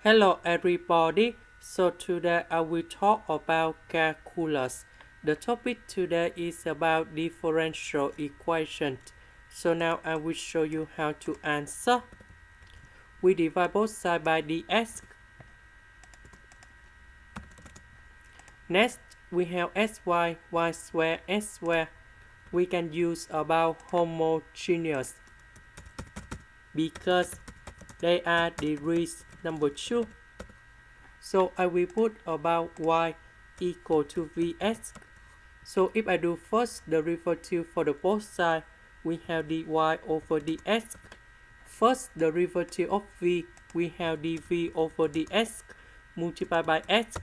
Hello everybody, so today I will talk about calculus. The topic today is about differential equations. So now I will show you how to answer. We divide both sides by dx. Next, we have sy, y squared, s squared. We can use about homogeneous because they are degrees number 2. So I will put about y equal to vx. So if I do first derivative for the both sides, we have dy over dx. First derivative of v, we have dv over dx multiplied by x.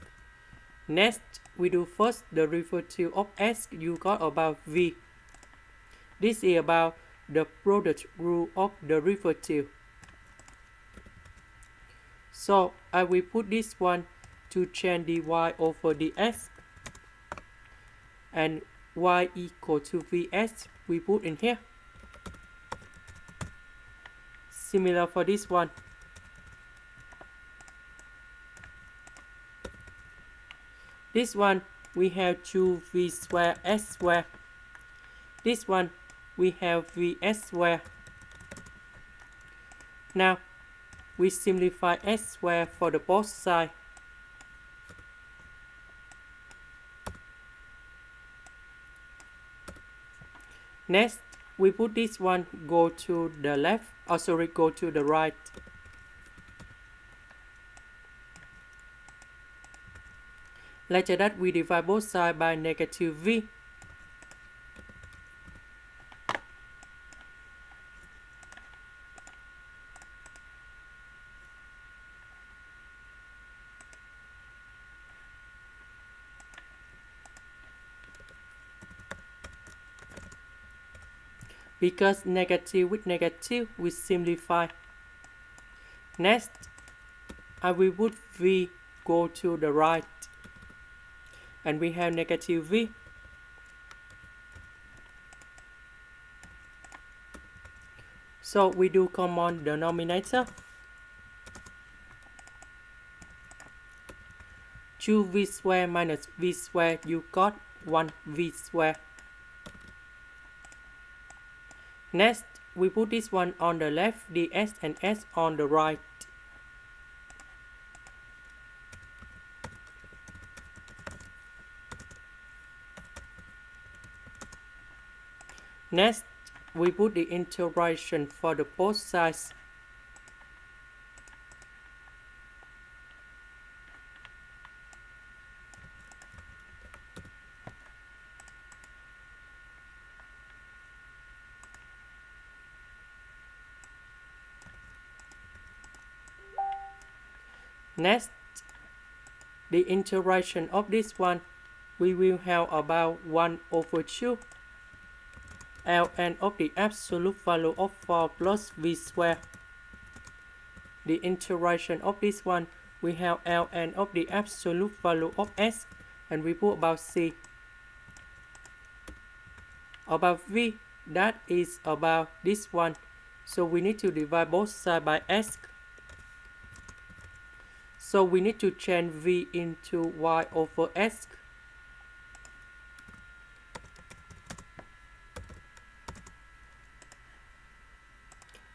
Next, we do first derivative of x, you got about v. This is about the product rule of derivative. So I will put this one to change dy over dx, and y equal to vx we put in here. Similar for this one. This one we have 2v squared s squared. This one we have vs squared. Now we simplify s squared for the both sides. Next, we put this one go to the left, go to the right. Later that we divide both sides by negative v. Because negative with negative, we simplify. Next, I will put v go to the right. And we have negative v. So we do common denominator. 2v squared minus v squared, you got 1v squared. Next, we put this one on the left, ds and s on the right. Next, we put the integration for the both sides. Next, the integration of this one, we will have about 1 over 2 ln of the absolute value of 4 plus v squared. The integration of this one, we have ln of the absolute value of s, and we put about c. About v, that is about this one, so we need to divide both sides by s. So we need to change v into y over s.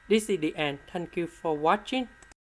This is the end. Thank you for watching.